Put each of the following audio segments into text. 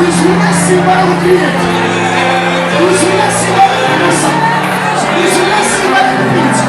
Usina Simba o cliente. Usina Simba a nossa. Usina Simba o cliente.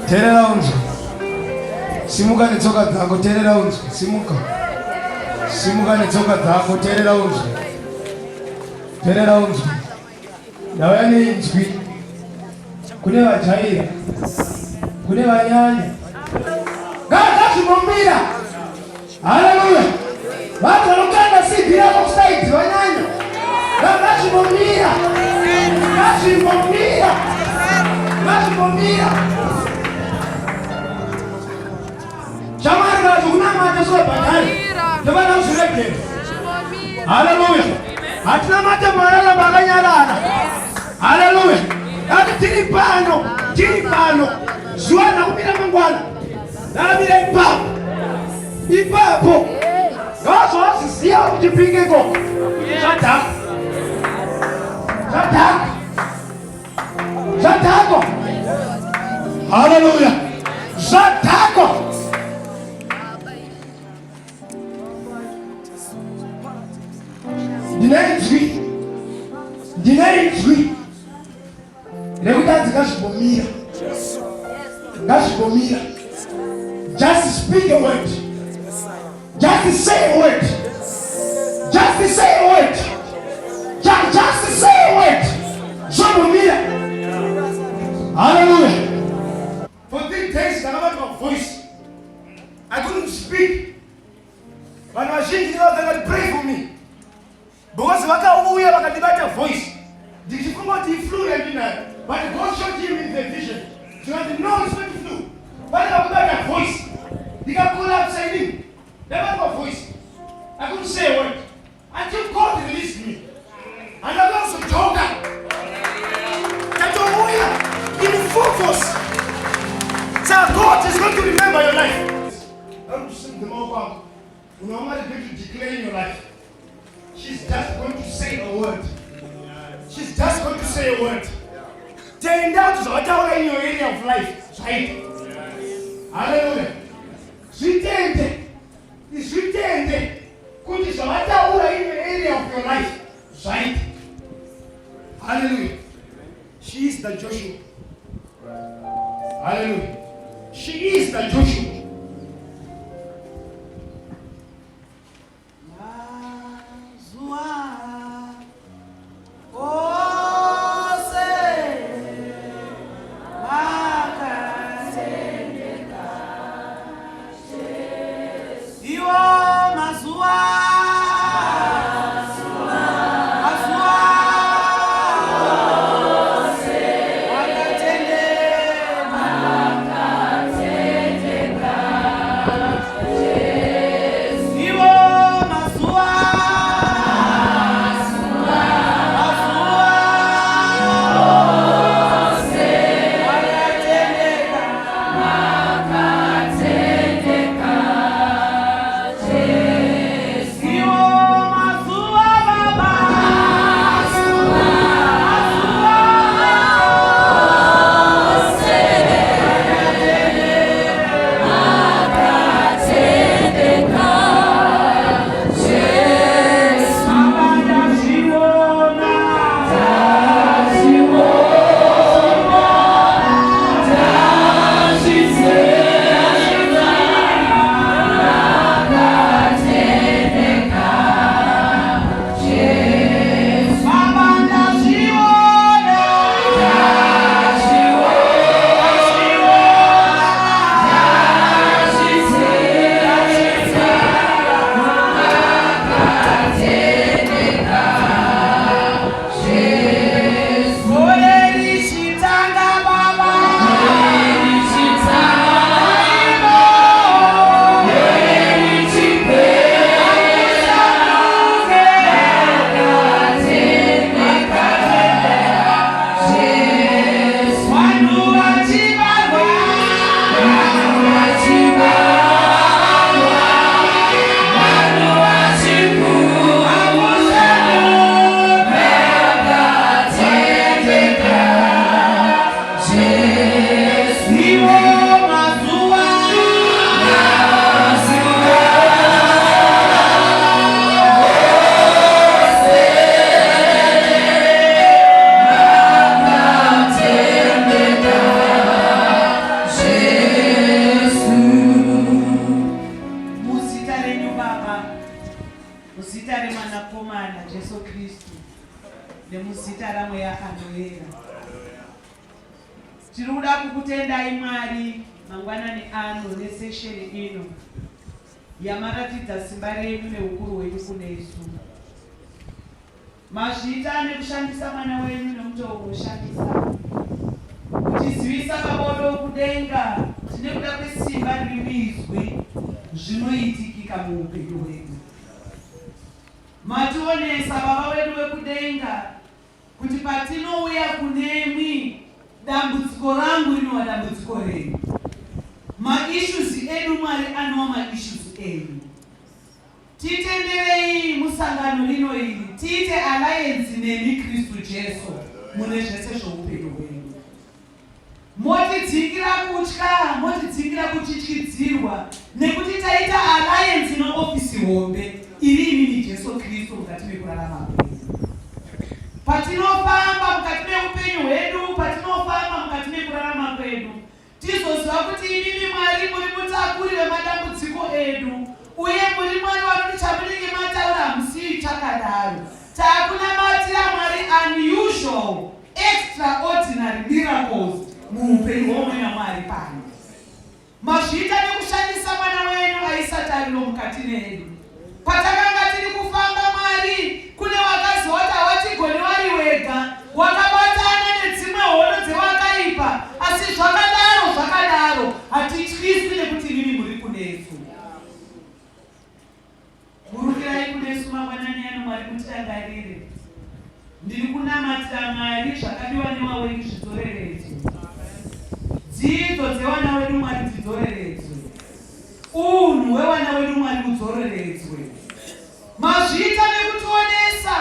Terera unzi. Simuka netsoka dzako terera unzi. Simuka netsoka dzako terera unzi. Terera unzi. Ndawani inzwi. Kune vajaira. Kune vanyanya. Ngazvimumbira. Haleluya. Vanhu vanokanda CD yako side vanyanya. Ngazvimumbira. Chamar gato kuna mata sua bagai. Devana usiregele. Haleluya. Hatina mata marala baganya lana. Haleluya. Ati tilipano. Zuana kupira mangwana. Nabira ipapo. Gaso asisia kujipingeko. Zatako. Haleluya. Zatako. Dinei. Lekutanzi ngashibomira. Just speak a word. Just say a word. Just say a word. Just say a word. Shobomira. Hallelujah. For 3 days, I never got a voice. I couldn't speak. But my machine, they had to pray for me. Because we have a voice. Did you come out the fluent in that? But God showed him in the vision. So I didn't know it's going to flu. But I got a voice. He got pulled upside in. Never got a voice. I couldn't say a word. Until God released me. And I was a joker. In focus. So God is going to remember your life. I'm just saying the more nobody going to declare in your life. She's just going to say a word. She's just going to say a word. Turn down to whatever in your area of life. Right? Hallelujah. Sweetende. Could is whatever in your area of your life. Right? Hallelujah. She is the Joshua. Hallelujah. She is the Joshua. muzita ramweya anoyera. Tiri kuda kukutendai Mwari mangwanani ano nesesheni ino yamaratidza simba renyu neukuru hwenyu kune isu. Mazvita nekushandisa mwana wenyu nemutoo unoshandisa kutizivisa mabodo okudenga tine kuda kwesimba riri muizwi zvinoitikika muupenyu hwedu. Mationesa baba wedu wekudenga kuti patinouya kunemwi dambudziko rangu rinova dambudziko renyu, maissues edu Mwari anova maissues enyu. Titenderei musangano rino iri tiite alliance nemi Kristu Jesu mune zvese zvoupenyu hwedu. Motidzingira kutya, motidzingira kutyityidzirwa nekuti taita alliance neofisi hombe iri inini Jesu Kristu mukati mekurarama kwedu. Patinofamba mukati meupenyu hwedu, patinofamba mukati mekurarama kwedu, tizoziva kuti imimi Mwari muri mutakuri wemadambudziko edu, uye muri Mwari vanoti chamunenge mataura hamusiyi chakadaro. Taakunamatira Mwari unusual extraordinary miracles muupenyu hwomwe naMwari pano. Mazvita nekushandisa mwana wenyu aisati arino mukati medu. Patakanga tiri kufamba Mwari, kune wakazoti hawatigoni wari wega, wakabatana nedzimwe hono dzevakaipa, asi zvakadaro hatityiswi nekuti mimi muri kunesu. Murukirai kunesu mangwanani ano Mwari mutirangarire. Ndiri kunamatira Mwari zvakadiwa newa wenyu zvidzoreredzwe. Dzidzo dzevana wedu Mwari dzidzoreredzwe. Unhu hwevana wedu Mwari hudzoreredzwe. Mazvita nekutionesa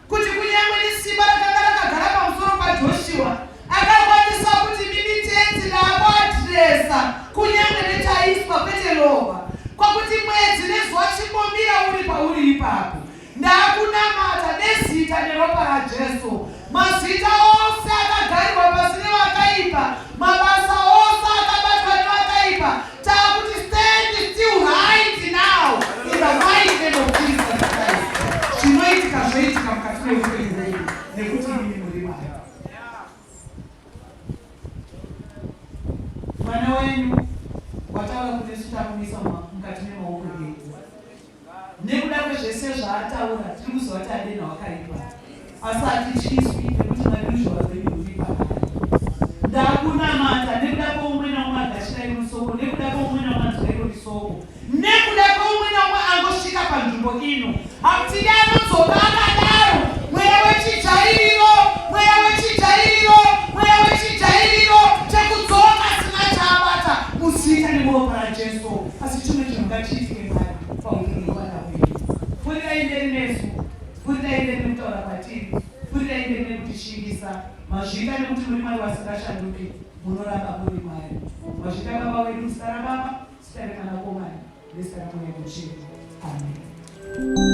kuti kunyange nesimba rakanga rakagara pamusoro paJoshua akakwanisa kuti mimi tenzi ndakuadhiresa kunyange nechaiswa kwete lova, kwakuti mwedzi nezuva chimbomira uri pauri ipapo. Ndakunamata nezita neropa raJesu. Mazita ose akagarirwa pasi nevakaipa, mabasa ose akabatwa nevakaipa, taakuti stand still right now in the mighty name of Jesus Christ. Zvinoitika zvoitika mukati meupenyu hwedu nekuti imi muri Mwari. Mwana wenyu wataura kunesu takumisa mukati memaoko edu. Nekuda kwezvese zvaataura tiri kuziva kuti adena wakaipa, asi hatityiswi nekuti maruzhwa rwenyu ruri pakati. Ndakunamata nekuda kwoumwe naumwe agashirai rusoko, nekuda kwoumwe naumwe anzwairo risoko, nekuda kwoumwe naumwe angosvika panzvimbo ino. Hakutidi anodzoka akadaro, mweya wechijairiro, mweya wechijairiro, mweya wechijairiro chekudzoka asina chaabata musika nemuropa raJesu. Asi chimwe chinhu ngachiitike Mwari paupenyu hwana hwedu. Furirai mberi nesu, furirai mberi nekutaura kwatiri, furirai mberi nekutishingisa. Mazvita nekuti muri Mwari wasingashanduki, munoramba muri Mwari. Mazvita Baba wedu, zita raBaba, zita reMwanakomana, nezita raMweya Mutsvene. Amen.